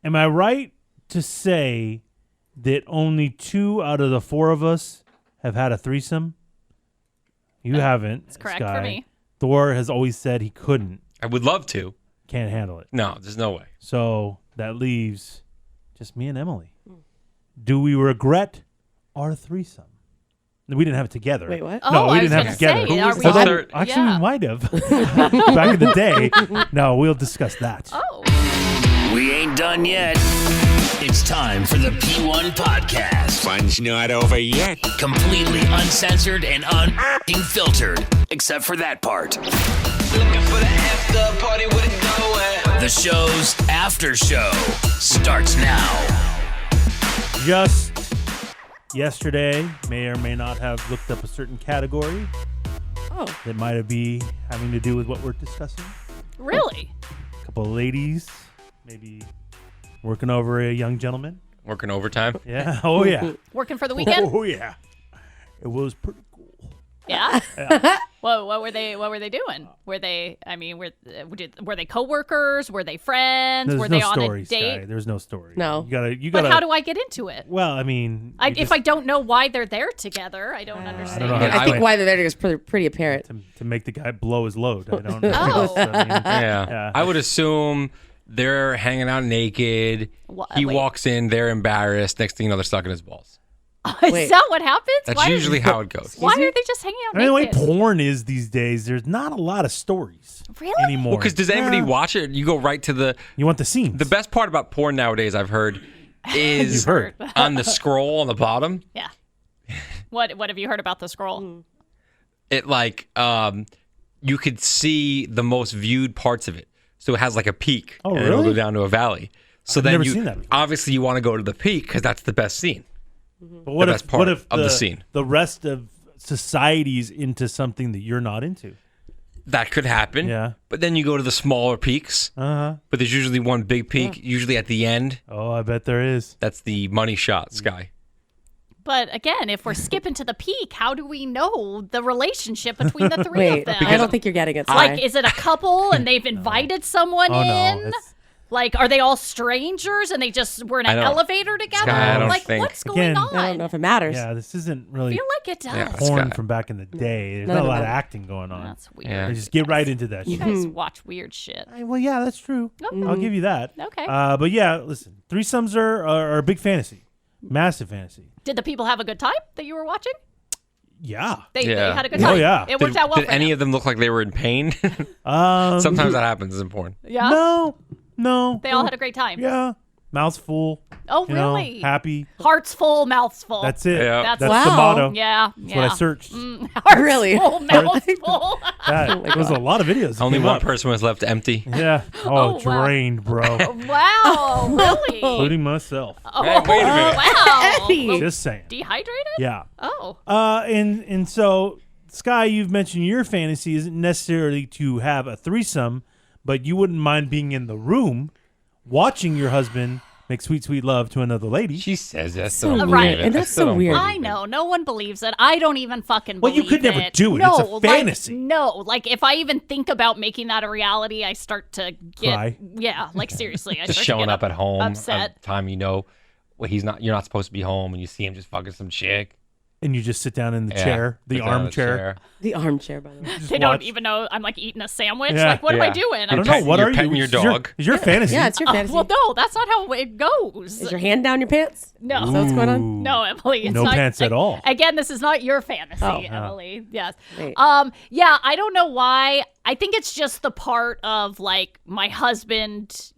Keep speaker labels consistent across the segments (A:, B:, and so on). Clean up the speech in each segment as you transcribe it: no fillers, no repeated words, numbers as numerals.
A: Am I right to say that only 2 out of the 4 of us have had a threesome? You haven't.
B: That's correct
A: Sky.
B: for me.
A: Thor has always said he couldn't.
C: I would love to.
A: Can't handle it.
C: No, there's no way.
A: So that leaves just me and Emily. Do we regret our threesome? We didn't have it together.
D: Wait, what?
A: No,
B: Oh,
A: we
B: I was
A: didn't have it
B: gonna
A: together.
B: say, are we
C: Although-
B: all-
A: Actually,
B: yeah.
A: we might have. Back in the day. No, we'll discuss that.
B: Oh.
E: We ain't done yet. It's time for the P1 podcast.
F: Fun's not over yet.
E: Completely uncensored and unfiltered, except for that part.
G: Looking for the after party with it going.
E: The show's after show starts now.
A: Just yesterday, may or may not have looked up a certain category that might be having to do with what we're discussing.
B: Really?
A: A couple of ladies, maybe working over a young gentleman.
C: Working overtime.
A: Yeah. Oh, yeah.
B: Working for the weekend?
A: Oh, yeah. It was pretty cool.
B: Yeah. Well, what were they doing? Were they? I mean, were they coworkers? Were they friends?
A: There's
B: were
A: no
B: they on
A: story,
B: a date?
A: Sky. There's no story.
D: No.
A: You gotta.
B: But how do I get into it?
A: Well, I mean,
B: If I don't know why they're there together, I don't understand.
A: know how to
D: I think
A: explain
D: why they're there is pretty apparent.
A: to make the guy blow his load. I don't know.
B: Oh.
A: I mean,
C: Yeah. I would assume they're hanging out naked. He
B: wait.
C: walks in, they're embarrassed. Next thing you know, they're sucking his balls.
B: Is
D: Wait.
B: that what happens?
C: That's usually how it goes.
B: Why are they just hanging out
A: I mean, the way
B: naked?
A: porn is these days, there's not a lot of stories
B: Really?
A: anymore.
C: Well, because does anybody
A: Yeah.
C: watch it? You go right to the.
A: You want the scenes.
C: The best part about porn nowadays, I've heard, is
A: You've heard.
C: on the scroll on the bottom.
B: Yeah. What have you heard about the scroll?
C: It you could see the most viewed parts of it. So it has like a peak.
A: Oh,
C: and then it'll
A: really?
C: go down to a valley. So
A: I've
C: then
A: never
C: you
A: seen that before.
C: obviously you want to go to the peak because that's the best scene.
A: But what
C: the
A: if,
C: best part
A: what if
C: of the scene.
A: the rest of society's into something that you're not into?
C: That could happen.
A: Yeah.
C: But then you go to the smaller peaks.
A: Uh-huh.
C: But there's usually one big peak, usually at the end.
A: Oh, I bet there is.
C: That's the money shot, Sky.
B: But again, if we're skipping to the peak, how do we know the relationship between the three
D: Wait,
B: of them?
D: I don't think you're getting it.
B: Like,
D: Sky.
B: is it a couple and they've invited someone
A: Oh,
B: in?
A: no. It's,
B: Like, are they all strangers and they just were in an
C: I don't-
B: elevator together?
C: Sky, I don't
B: like,
C: think-
B: what's going
A: Again-
B: on?
D: I don't know if it matters.
A: yeah, this isn't
B: I
A: really
B: feel like it does.
C: Yeah.
A: porn
C: Sky.
A: from back in the day. There's
D: None
A: not a
D: of it
A: lot of
D: matters.
A: acting going on.
B: That's weird.
C: Yeah.
A: They just get right into that
B: You
A: shit.
B: guys watch weird shit.
A: Well, yeah, that's true. I'll give you that.
B: Okay.
A: But yeah, listen, threesomes are a big fantasy, massive fantasy.
B: Did the people have a good time that you were watching?
A: Yeah.
B: They
C: Yeah.
B: had a good
A: Oh,
B: time.
A: yeah.
B: It worked out well
C: Did
B: for
C: any
B: them.
C: of them look like they were in pain?
A: Um,
C: Sometimes that happens in porn.
B: Yeah.
A: No.
B: They all had a great time.
A: Yeah. Mouth's full.
B: Oh,
A: You know,
B: really?
A: happy.
B: Hearts full, mouths full.
A: That's it.
C: Yeah.
B: That's
A: That's
D: Wow.
A: the motto.
B: Yeah.
A: That's what I searched.
B: Hearts
D: Really?
B: full, mouths full.
A: That was a lot of videos. that
C: Only
A: came
C: one
A: up.
C: person was left empty.
A: Yeah.
B: Oh, wow.
A: Drained, bro.
B: Wow. Really?
A: Including myself.
B: Oh,
C: Hey, wait a minute.
B: wow.
D: Eddie.
A: Just saying.
B: Dehydrated?
A: Yeah.
B: Oh.
A: And so, Sky, you've mentioned your fantasy isn't necessarily to have a threesome, but you wouldn't mind being in the room watching your husband make sweet, sweet love to another lady.
C: She says that.
D: So
C: So
B: Right.
D: weird. And that's so weird.
B: I know. No one believes it. I don't even fucking
A: Well,
B: believe
A: you could never
B: it.
A: do it.
B: No,
A: It's a fantasy.
B: Like if I even think about making that a reality, I start to get
A: Cry.
B: Yeah, like seriously. I
C: just
B: start to
C: showing
B: get
C: up at home
B: upset.
C: at the time you know you're not supposed to be home and you see him just fucking some chick.
A: And you just sit down in the
C: Yeah,
A: chair, the
C: sit down in
A: armchair.
D: The armchair, by the way.
A: Just
B: They
A: watch.
B: don't even know I'm like eating a sandwich.
A: Yeah.
B: Like, what am I
C: Yeah.
B: doing?
A: I don't
C: You're
A: know. What
C: you're
A: are you?
C: petting your
A: Is your-
C: dog.
A: Is your fantasy?
D: Yeah, it's your fantasy.
B: Well, no, that's not how it goes.
D: Is your hand down your pants?
B: No.
D: Is that what's going on?
A: Ooh.
B: No, Emily. It's
A: No
B: not,
A: pants at all.
B: Again, this is not your fantasy,
D: Oh.
B: Emily. Yes.
D: Wait.
B: Yeah, I don't know why. I think it's just the part of like my husband,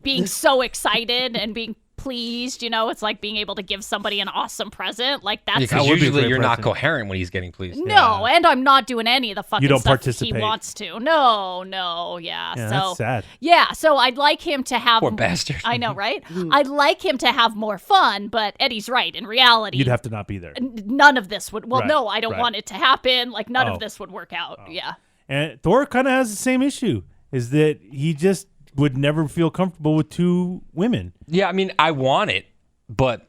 B: being so excited and being pleased, it's like being able to give somebody an awesome present. Like that's
C: Because
A: would be a
C: usually
A: great
C: you're not
A: present.
C: coherent when he's getting pleased.
B: no, and I'm not doing any of the fucking
A: You don't
B: stuff
A: participate.
B: he wants to. No, yeah.
A: Yeah,
B: so
A: that's sad.
B: yeah, so I'd like him to have
C: Poor bastard.
B: I know, right? I'd like him to have more fun, but Eddie's right. In reality,
A: You'd have to not be there.
B: none of this would. Well,
A: Right,
B: no, I don't
A: right.
B: want it to happen. Like none
A: Oh.
B: of this would work out. Yeah.
A: And Thor kind of has the same issue, is that he just would never feel comfortable with two women.
C: Yeah, I mean, I want it, but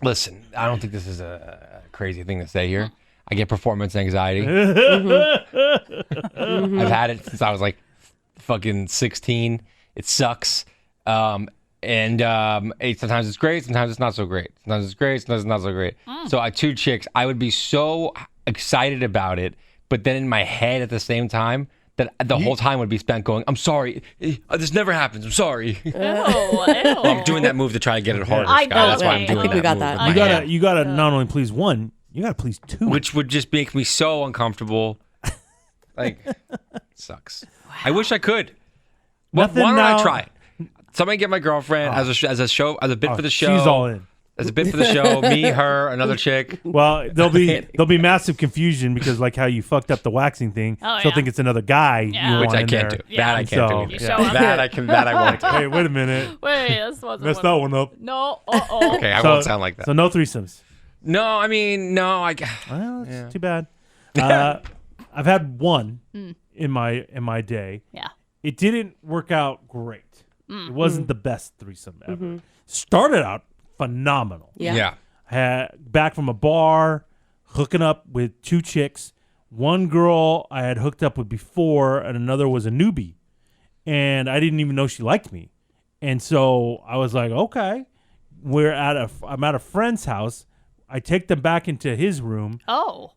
C: listen, I don't think this is a crazy thing to say here. I get performance anxiety. I've had it since I was like fucking 16. It sucks. And sometimes it's great, sometimes it's not so great. Sometimes it's great, sometimes it's not so great. So I 2 chicks, I would be so excited about it, but then in my head at the same time, that the whole time would be spent going, I'm sorry, this never happens, I'm sorry.
B: Ew.
C: I'm doing that move to try to get it harder,
B: I
C: Scott.
B: know.
C: That's why I'm
B: I
C: doing
B: think
C: that
D: we got
C: move
D: that.
C: with my
A: You gotta
C: hand.
A: you gotta not only please one, you gotta please two.
C: Which would just make me so uncomfortable. Like, sucks. I wish I could. Why
A: Nothing
C: don't
A: now-
C: I try it? Somebody get my girlfriend as a bit for the show.
A: She's all in.
C: As a bit for the show. Me, her, another chick.
A: Well, there'll be massive confusion because like how you fucked up the waxing thing.
B: Oh,
A: she'll
B: yeah.
A: think it's another guy.
B: Yeah.
A: You
C: Which
A: want
C: I
A: in
C: can't
A: there.
C: do. That I
A: And
C: can't
A: so,
C: do.
B: You
A: yeah.
B: show up.
C: That I won't do.
A: Hey, wait a minute.
B: Wait, this wasn't
A: Messed that one up.
B: No. Uh-oh.
C: Okay, I won't sound like that.
A: So no threesomes.
C: No, I mean, no.
A: Well, it's too bad. I've had one in my day.
B: Yeah.
A: It didn't work out great. It wasn't the best threesome ever. Started out phenomenal.
D: Yeah.
A: Had back from a bar, hooking up with 2 chicks. One girl I had hooked up with before, and another was a newbie, and I didn't even know she liked me. And so I was like, okay, I'm at a friend's house. I take them back into his room.
B: Oh.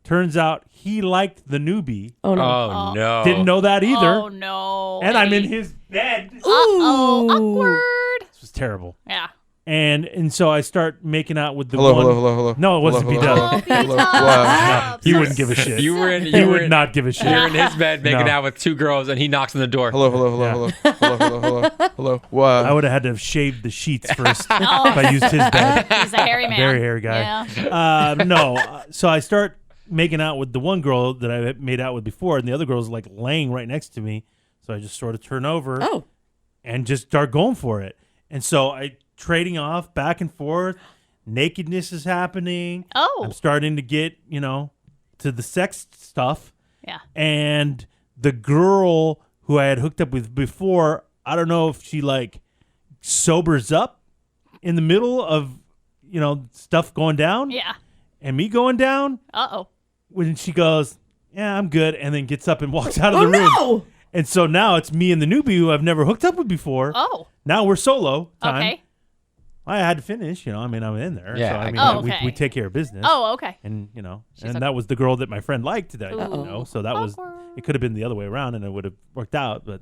A: Turns out he liked the newbie.
D: Oh no.
C: Oh, no.
A: Didn't know that either.
B: Oh no.
A: And I'm in his bed.
B: Uh-oh. Awkward.
A: This was terrible.
B: Yeah.
A: And so I start making out with the
F: Hello,
A: one.
F: hello.
A: No, it wasn't
F: Hello,
A: B-Dub.
F: hello. Wow.
A: He wouldn't give a shit.
C: You were
A: He
C: in
A: would not give a shit.
C: You're in his bed making
A: No.
C: out with 2 girls, and he knocks on the door.
F: Hello.
A: I
F: Wow.
A: would have had to have shaved the sheets first if I used his bed.
B: He's a hairy man.
A: Very hairy guy.
B: Yeah.
A: No. So I start making out with the one girl that I had made out with before, and the other girl's like laying right next to me. So I just sort of turn over
D: Oh.
A: and just start going for it. And so I trading off back and forth. Nakedness is happening.
B: Oh.
A: I'm starting to get, to the sex stuff.
B: Yeah.
A: And the girl who I had hooked up with before, I don't know if she like sobers up in the middle of, stuff going down
B: Yeah.
A: and me going down
B: Uh-oh.
A: when she goes, yeah, I'm good. And then gets up and walks out of
D: Oh
A: the room.
D: no.
A: And so now it's me and the newbie who I've never hooked up with before.
B: Oh.
A: Now we're solo time.
B: Okay.
A: I had to finish, I'm in there.
C: Yeah,
A: So,
C: I
A: I mean,
C: get
B: it.
A: we take care of business.
B: Oh, okay.
A: And, and
B: a-
A: that was the girl that my friend liked that I didn't
B: Ooh.
A: know. So that was,
B: Awkward.
A: it could have been the other way around and it would have worked out. But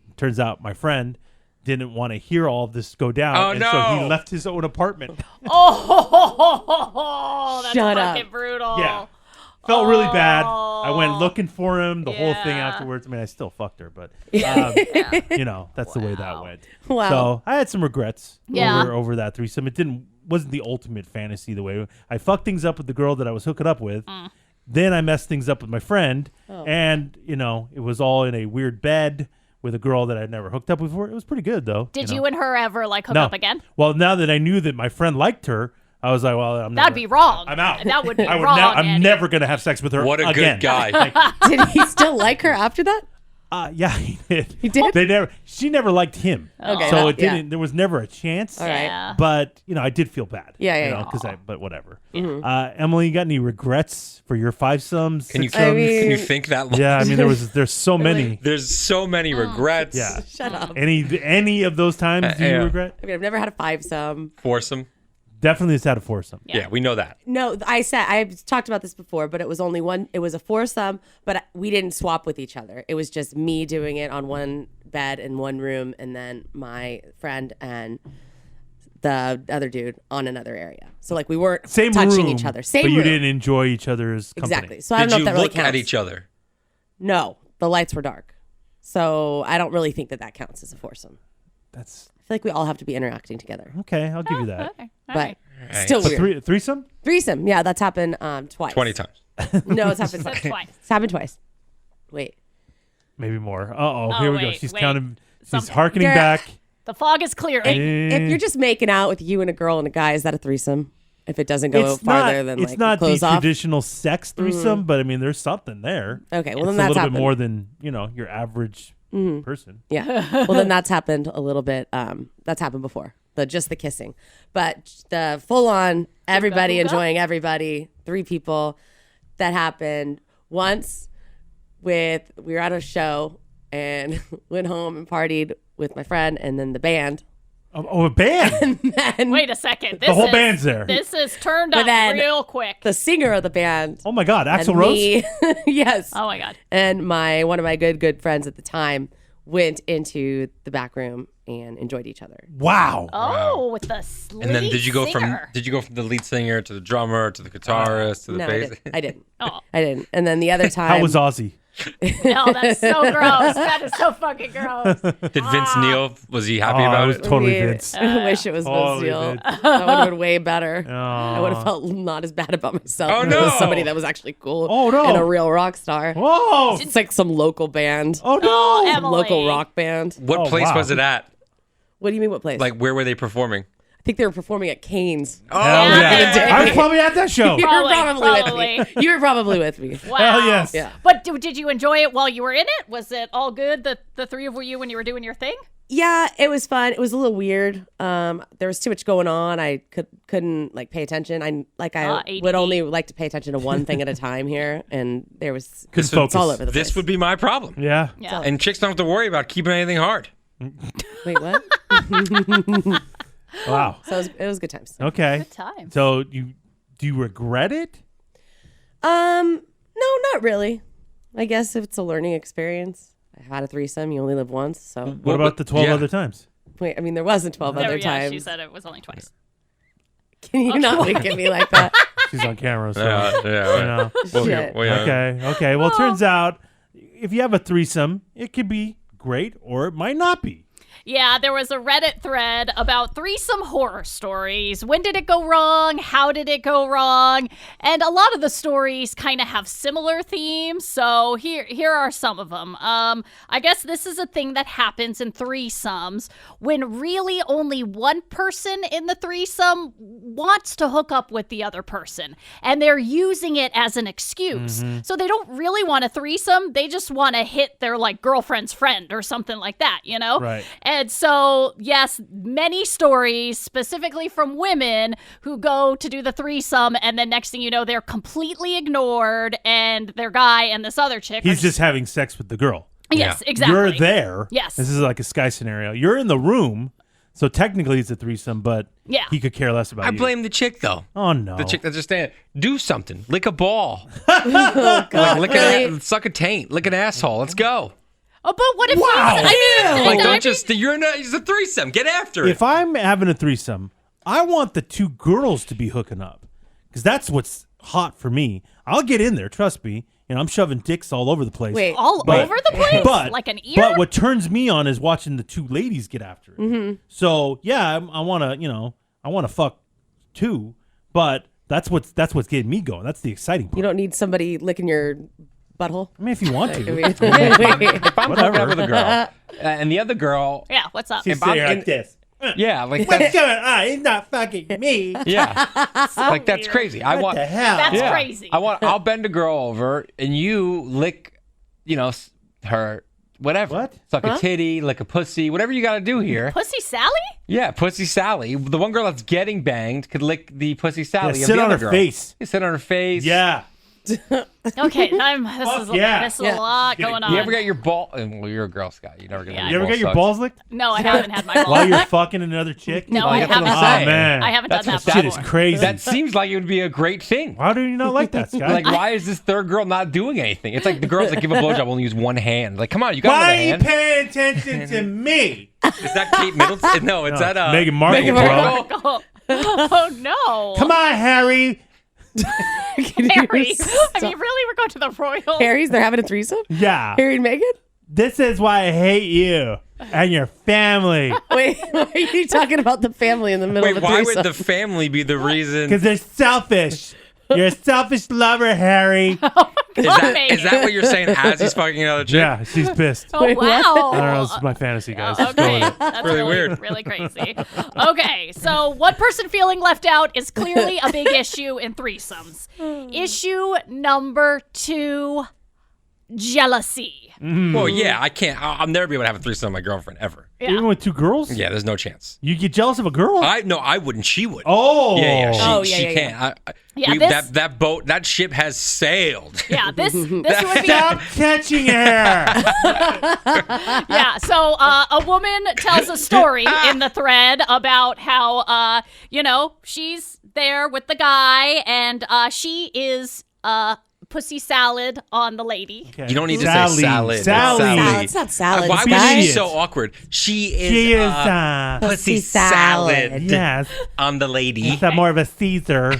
A: it turns out my friend didn't want to hear all of this go down.
C: Oh,
A: and so he
C: no.
A: left his own apartment.
B: Oh, that's
D: Shut
B: fucking
D: up.
B: brutal.
A: Yeah. Felt really bad. I went looking for him, the whole thing
B: Yeah.
A: afterwards. I mean, I still fucked her, but,
B: Yeah.
A: that's the way that went.
D: Wow.
A: So I had some regrets
B: Yeah.
A: over that threesome. It wasn't the ultimate fantasy the way I fucked things up with the girl that I was hooking up with. Then I messed things up with my friend, and it was all in a weird bed with a girl that I'd never hooked up with before. It was pretty good though.
B: Did you and her ever like hook
A: No.
B: up again?
A: Well, now that I knew that my friend liked her, I was like, well,
B: That'd be wrong.
A: I'm out.
B: That would be
A: I would
B: wrong.
A: I'm
B: Andy.
A: never gonna have sex with her.
C: What a
A: again.
C: good guy.
D: Did he still like her after that?
A: Yeah, he did.
D: He did?
A: She never liked him.
D: Okay,
A: So
D: well,
A: it didn't. There was never a chance.
D: All right.
B: Yeah.
A: But I did feel bad.
D: Yeah.
A: But whatever. Emily, you got any regrets for your fivesomes?
C: Can you
A: sixsomes?
C: can you think that long?
A: Yeah, I mean there's so many.
C: There's so many regrets.
A: Yeah.
D: Shut up.
A: Any of those times do you
C: yeah.
A: regret?
D: Okay, I've never had a fivesome.
C: Foursome.
A: Definitely has had a foursome.
C: Yeah, we know that.
D: No, I've talked about this before, but it was only one. It was a foursome, but we didn't swap with each other. It was just me doing it on one bed in one room, and then my friend and the other dude on another area. So like we weren't
A: Same
D: touching
A: room,
D: each other. Same
A: but you
D: room.
A: didn't enjoy each other's company.
D: Exactly. So I don't
C: Did
D: know
C: you
D: if that really
C: look
D: counts.
C: at each other?
D: No, the lights were dark, so I don't really think that counts as a foursome.
A: That's
D: I feel like we all have to be interacting together,
A: okay. I'll give you that.
B: Okay. All
D: but
B: right.
D: still
A: But
D: weird.
A: threesome?
D: Threesome, yeah, that's happened twice.
C: 20 times.
D: No, it's happened
B: That's
D: twice.
B: twice.
D: It's happened twice. Wait.
A: Maybe more. Here we go.
B: wait,
A: She's
B: wait.
A: counting. She's
B: Something.
A: harkening
D: Girl,
A: back.
B: The fog is clearing.
D: If you're just making out with you and a girl and a guy, is that a threesome? If it doesn't go farther than
A: it's
D: like
A: not the
D: close off?
A: traditional sex threesome, but I mean, there's something there.
D: Okay, well
A: It's
D: then
A: a
D: that's
A: little
D: happened.
A: bit more than your average person.
D: Yeah. Well then that's happened a little bit. That's happened before. Just the kissing, but the full on everybody
B: Hooga.
D: enjoying everybody. 3 people. That happened once. We were at a show and went home and partied with my friend and then the band.
A: Oh, a band.
B: Wait a second.
A: The whole band's there.
B: This is turned
D: But
B: up
D: then-
B: real quick.
D: The singer of the band.
A: Oh my God, Axl
D: and
A: Rose.
D: me, yes.
B: Oh my God.
D: And one of my good friends at the time went into the back room and enjoyed each other.
A: Wow.
B: Oh, with the
C: And then did you go
B: singer.
C: from the lead singer to the drummer to the guitarist to the
D: No,
C: bass?
D: I didn't.
B: Oh.
D: I didn't. And then the other time.
A: How was Ozzy?
B: No, that's so gross. That is so fucking gross.
C: Did Vince Neil, was he happy
A: Oh,
C: about
A: it was
C: it?
A: totally
D: I
A: Vince.
D: wish it was Vince
A: Totally
D: Neil.
A: Vince.
D: That would have been way better.
A: Oh.
D: I would have felt not as bad about myself
C: Oh,
D: if it was
C: no.
D: somebody that was actually cool
A: Oh, no.
D: and a real rock star.
A: Whoa.
D: It's like some local band,
A: Oh no.
B: Oh,
D: some
B: Emily.
D: local rock band.
C: What
A: Oh,
C: place
A: wow.
C: was it at?
D: What do you mean what place?
C: Like, where were they performing?
D: I think they were performing at Cane's.
C: Oh,
A: Hell
B: yeah.
A: yeah. I was probably at that show.
D: You were probably
B: Probably.
D: with me. You were probably with me.
B: Wow.
A: Hell yes.
D: Yeah.
B: But did you enjoy it while you were in it? Was it all good, the three of you, when you were doing your thing?
D: Yeah, it was fun. It was a little weird. There was too much going on. I couldn't like pay attention. I
B: ADD.
D: would only like to pay attention to one thing at a time here, and there was
A: Couldn't
D: it's
A: focus.
D: all over the place.
C: This would be my problem.
A: Yeah.
B: Yeah.
C: And chicks don't have to worry about keeping anything hard.
D: Wait, what?
A: Wow.
D: So it was good times.
A: Okay.
B: Good times.
A: So do you regret it?
D: No, not really. I guess if it's a learning experience. I had a threesome. You only live once, so
A: What about the 12
C: yeah.
A: other times?
D: wait. I mean, there wasn't 12 other
B: Yeah,
D: times.
B: she said it was only twice.
D: Can you not look at me like that?
A: She's on camera, so
C: Yeah.
A: you know.
D: Shit.
A: Okay. Well, it turns out if you have a threesome, it could be great or it might not be.
B: Yeah, there was a Reddit thread about threesome horror stories. When did it go wrong? How did it go wrong? And a lot of the stories kind of have similar themes. So here are some of them. I guess this is a thing that happens in threesomes when really only one person in the threesome wants to hook up with the other person. And they're using it as an excuse. So they don't really want a threesome. They just want to hit their like girlfriend's friend or something like that, you know?
A: Right.
B: And so, yes, many stories, specifically from women who go to do the threesome, and then next thing you know, they're completely ignored, and their guy and this other chick.
A: He's just having sex with the girl.
B: Yes, exactly.
A: You're there.
B: Yes.
A: This is like a Sky scenario. You're in the room, so technically it's a threesome, but
B: Yeah.
A: he could care less about
C: I
A: you.
C: blame the chick, though.
A: Oh, no.
C: The chick that's just standing. Do something. Lick a ball.
D: Oh, God.
C: Lick suck a taint. Lick an asshole. Let's go.
B: Oh, but what if
C: Like,
B: I
C: don't just. It's a threesome. Get after it.
A: If I'm having a threesome, I want the two girls to be hooking up because that's what's hot for me. I'll get in there, trust me. You know, I'm shoving dicks all over the place.
D: Wait.
B: all
A: But-
B: over the place?
A: But
B: Like an ear?
A: But what turns me on is watching the two ladies get after it. So yeah, I want to, I want to fuck two, but that's what's getting me going. That's the exciting part.
D: You don't need somebody licking your butthole.
A: I mean, if you want to.
C: if I'm hooking
A: Whatever.
C: up with a girl and the other girl,
B: Yeah, what's up?
A: She's sitting like this.
C: yeah, like
A: What's
C: that's,
A: going on? He's not fucking me.
C: yeah, like that's crazy. I
A: What
C: want.
A: the hell?
B: That's
C: Yeah.
B: crazy.
C: I'll bend a girl over and you lick, her whatever.
A: What?
C: Suck a titty, lick a pussy, whatever you got to do here.
B: Pussy Sally?
C: Yeah, Pussy Sally. The one girl that's getting banged could lick the Pussy Sally.
A: Yeah,
C: of
A: sit
C: the
A: on
C: other
A: her
C: girl.
A: face.
C: You sit on her face.
A: Yeah.
B: Okay, this is
A: yeah.
B: a lot going on.
C: You ever get your ball? Well, you're a Girl Scout. You never get.
B: Yeah.
A: You ever get your balls licked
B: No, I haven't had my balls.
A: while you're fucking another chick?
B: No,
C: Oh,
B: I
C: that's what
B: haven't.
C: I'm saying.
A: Oh, man.
B: I haven't
C: That's
B: done
C: what
B: that
A: Shit
B: before.
A: is crazy.
C: That seems like it would be a great thing.
A: Why do you not like that, Scott?
C: Like, why is this third girl not doing anything? It's like the girls that give a blowjob only use one hand. Like, come on, you got
A: Why
C: another
A: are you
C: hand.
A: paying attention to me?
C: Is that Kate Middleton? No, it's that
A: Meghan Markle,
C: Meghan
A: bro.
C: Markle.
B: Oh no.
A: Come on, Harry.
B: Harry. I mean, really? We're going to the royal.
D: Harry's, they're having a threesome?
A: Yeah.
D: Harry and Meghan?
A: This is why I hate you and your family.
D: Wait, why are you talking about the family in the middle
C: Wait,
D: of a
C: why
D: threesome?
C: would the family be the reason?
A: Because they're selfish. You're a selfish lover, Harry.
C: Is that what you're saying as he's fucking another chick?
A: Yeah, she's pissed.
B: Oh,
D: Wait, what?
B: wow.
A: I don't know. This is my fantasy, guys. Just go with
B: Okay,
A: it.
B: that's
C: Really
B: really
C: weird.
B: really crazy. Okay, so one person feeling left out is clearly a big issue in threesomes. Issue number 2, jealousy.
C: Well, yeah, I can't. I'll never be able to have a threesome with my girlfriend ever.
B: Yeah.
A: Even with two girls?
C: Yeah, there's no chance.
A: You get jealous of a girl?
C: I wouldn't. She would.
A: Oh.
C: Yeah. She
D: yeah.
C: can't.
B: Yeah,
C: that boat, that ship has sailed.
B: Yeah, this would be
A: Stop catching her.
B: yeah. So a woman tells a story in the thread about how she's there with the guy and she is pussy salad on the lady.
A: Okay.
C: You don't need to say salad.
A: Sally.
D: It's not salad.
C: Why
D: it's
C: was she
D: guys.
C: so awkward? She
A: She is
C: pussy
D: salad.
C: salad.
A: yes.
C: On the lady.
A: It's more of a Caesar.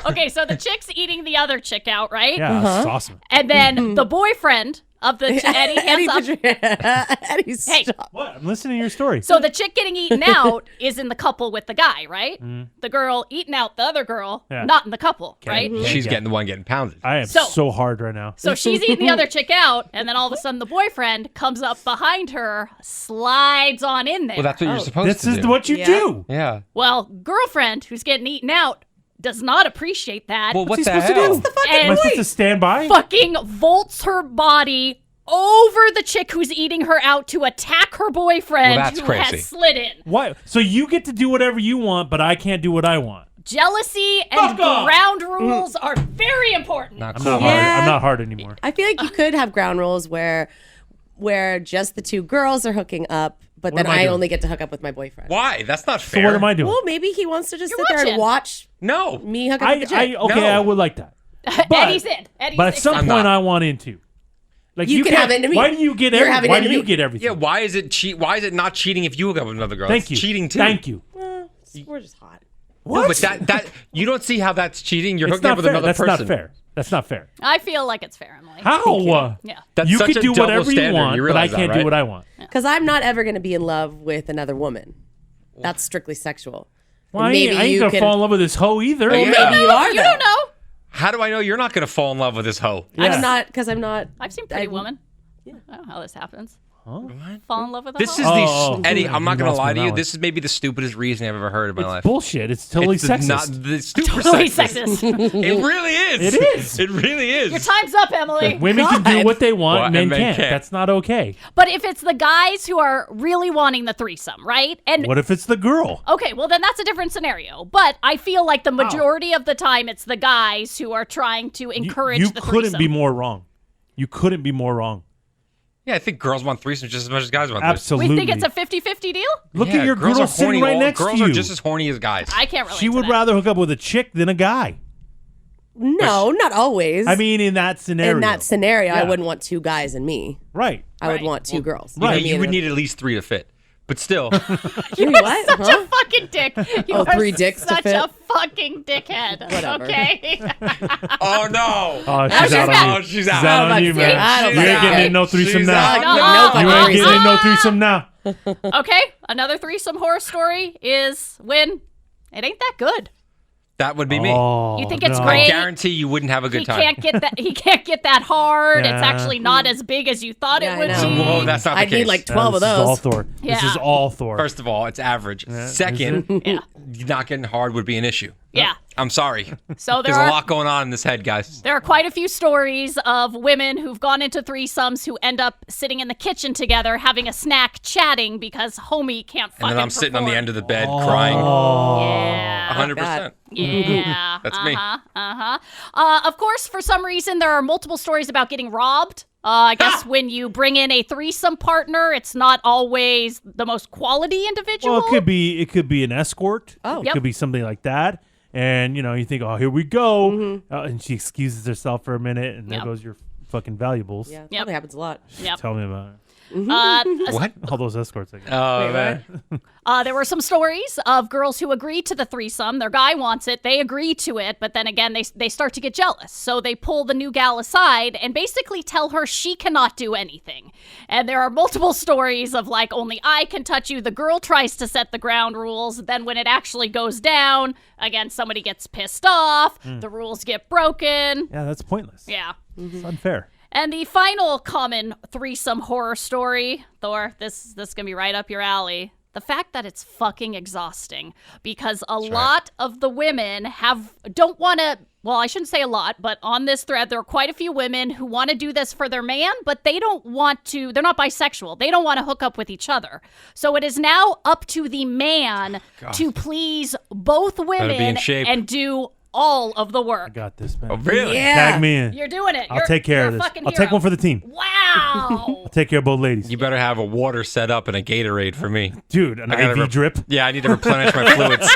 B: Okay, so the chick's eating the other chick out, right?
A: Yeah, that's awesome.
B: And then the boyfriend of the Eddie hands up.
D: Eddie,
B: Hey,
D: stop.
A: What? I'm listening to your story.
B: so the chick getting eaten out is in the couple with the guy, right? The girl eating out the other girl,
A: Yeah.
B: not in the couple, right?
C: She's
A: Yeah.
C: getting the one getting pounded.
A: I am
B: So-
A: so hard right now.
B: So she's eating the other chick out, and then all of a sudden the boyfriend comes up behind her, slides on in there.
C: Well, that's what you're supposed
A: This
C: to
A: is
C: do.
A: what you
D: Yeah.
A: do.
C: Yeah.
B: Well, girlfriend who's getting eaten out does not appreciate that.
C: Well, what
A: he
C: the
A: supposed to
C: hell?
A: do?
B: and
A: Am I supposed to stand by?
B: fucking vaults her body over the chick who's eating her out to attack her boyfriend
C: Well, that's
B: who
C: crazy.
B: has slid in.
A: What? So you get to do whatever you want, but I can't do what I want.
B: Jealousy and
A: Fuck off!
B: ground rules are very important.
C: Not
A: I'm
C: cool.
A: not
D: Yeah.
A: hard. I'm not hard anymore.
D: I feel like you could have ground rules where just the two girls are hooking up, but
A: What
D: then
A: am I
D: I
A: doing?
D: only get to hook up with my boyfriend.
C: Why? That's not
A: So
C: fair.
A: what am I doing?
D: Well, maybe he wants to just
B: You're
D: sit there and
B: watching.
D: watch
C: No.
D: me hook up with the chick.
A: okay,
C: No.
A: I would like that.
B: Eddie's in. Eddie's
A: But at some
C: I'm
A: point,
C: not.
A: I want into. Like
D: You can
A: can't-
D: have it to me.
A: Why do you get
D: You're having
A: Why
D: it
A: do
D: to
A: you
D: me.
A: get everything?
C: Yeah, why is it Why is it not cheating if you hook up with another girl?
A: Thank
C: It's
A: you.
C: cheating too.
A: Thank you.
D: We're just hot.
C: No, but that you don't see how that's cheating. You're
A: It's
C: hooking
A: not
C: up with
A: fair.
C: another
A: That's
C: person.
A: not fair. That's not fair.
B: I feel like it's fair, Emily.
A: How?
B: Yeah.
C: That's
A: you
C: such
A: can
C: a
A: do
C: double
A: whatever you
C: standard.
A: want,
C: You
A: but I
C: realize that,
A: can't do
C: right?
A: what I want.
D: Because I'm not ever going to be in love with another woman. That's strictly sexual.
A: Well,
D: And
A: I ain't
D: you
A: gonna
D: can-
A: fall in love with this hoe either.
C: Yeah.
D: Maybe you are.
B: You
D: though.
B: don't know.
C: How do I know you're not going to fall in love with this hoe?
A: Yeah.
D: I'm not, because I'm not.
B: I've seen Pretty
D: I-
B: Woman. I don't know how this happens.
A: Huh?
B: Fall in love with a
C: This
B: hoe?
C: is
A: Oh,
C: the Eddie.
A: oh,
C: I'm not
A: you
C: going to
A: lost me
C: lie
A: on
C: to
A: that
C: you.
A: one.
C: This is maybe the stupidest reason I've ever heard in my life.
A: Bullshit. It's totally
C: It's
A: sexist.
C: not the super
B: Totally
C: sexist.
B: sexist.
C: It really is.
A: It is.
C: It really is.
B: Your time's up, Emily.
A: Women can do what they want,
C: Well,
A: men
C: and men
A: can't.
C: can't.
A: That's not okay.
B: But if it's the guys who are really wanting the threesome, right? And
A: What if it's the girl?
B: okay, well then that's a different scenario. But I feel like the majority of the time it's the guys who are trying to encourage
A: You
B: the
A: couldn't
B: threesome.
A: be more wrong. You couldn't be more wrong.
C: Yeah, I think girls want threesomes just as much as guys want threesomes.
A: Absolutely.
B: We think it's a 50-50 deal?
A: Look
C: Yeah,
A: at your
C: girls
A: girl
C: are
A: sitting
C: horny.
A: right
C: All
A: next
C: girls
A: to you.
C: are just as horny as guys.
B: I can't relate
A: She
B: to
A: would
B: that.
A: rather hook up with a chick than a guy.
D: No, not always.
A: I mean, in that scenario.
D: in that scenario, I
A: Yeah.
D: wouldn't want two guys and me.
A: Right.
D: I would
B: Right.
D: want two girls.
C: You know,
A: Right.
C: you would need at least 3 to fit. But still,
D: You what?
B: Such
D: Huh?
B: a fucking dick. You
D: Oh,
B: are
D: 3 dicks to
B: such
D: fit?
B: a fucking dickhead.
D: Whatever.
B: Okay.
C: oh no.
A: Oh,
B: she's
A: she's out
B: out.
A: on you.
C: She's
A: She's
C: out.
A: out
D: Oh,
A: on you,
D: see?
A: man.
D: I don't
A: You
D: like
A: ain't getting
D: that.
A: in no threesome
C: She's
A: now.
C: out.
B: No,
A: You
B: no,
A: ain't getting in no
B: no.
A: threesome now.
B: Okay, another threesome horror story is when it ain't that good.
C: That would be me.
A: Oh,
B: You think it's
A: no.
B: great?
C: I guarantee you wouldn't have a good
B: He
C: time.
B: can't get that. He can't get that hard. It's
A: Yeah.
B: actually not as big as you thought
D: Yeah,
B: it
D: I
B: would
D: know.
B: be.
C: Whoa, that's not the
D: I'd
C: case.
D: need like 12 of
A: This is all
D: those.
A: Thor. This
B: Yeah.
A: is all Thor.
C: First of all, it's average.
A: is
C: Second,
B: Yeah.
C: not getting hard would be an issue.
B: Yeah.
C: I'm sorry.
B: So there
C: There's a
B: are
C: lot going on in this head, guys.
B: there are quite a few stories of women who've gone into threesomes who end up sitting in the kitchen together having a snack, chatting because homie can't fucking.
C: And then I'm sitting on the end of the bed
A: Oh.
C: crying.
B: Yeah.
C: 100%.
B: Yeah.
C: That's me.
B: Of course, for some reason, there are multiple stories about getting robbed. I guess when you bring in a threesome partner, it's not always the most quality individual.
A: Well, it could be an escort.
D: Oh.
A: It
B: Yep.
A: could be something like that. And you think, oh, here we go,
D: Mm-hmm.
A: and she excuses herself for a minute, and there
B: Yep.
A: goes your fucking valuables.
D: Yeah,
B: Yep.
D: probably happens a lot.
B: Yep.
A: Tell me about it.
C: What?
A: All those escorts. I guess.
C: Oh, man.
B: There were some stories of girls who agreed to the threesome. Their guy wants it. They agree to it. But then again, they start to get jealous. So they pull the new gal aside and basically tell her she cannot do anything. And there are multiple stories of like, only I can touch you. The girl tries to set the ground rules. Then when it actually goes down, again, somebody gets pissed off. The rules get broken.
A: Yeah, that's pointless.
B: Yeah.
A: It's unfair.
B: And the final common threesome horror story, Thor, this is gonna be right up your alley. the fact that it's fucking exhausting because a lot of the women don't want to. Well, I shouldn't say a lot, but on this thread, there are quite a few women who want to do this for their man, but they don't want to. They're not bisexual. They don't want to hook up with each other. So it is now up to the man to please both women and do all of the work.
A: I got this, man.
C: Oh, really?
D: Yeah.
A: Tag me in.
B: You're doing it.
A: I'll take care of this. I'll take one for the team.
B: Wow.
A: I'll take care of both ladies.
C: You better have a water set up and a Gatorade for me.
A: Dude, an
C: I gotta
A: IV drip.
C: Yeah, I need to replenish my fluids.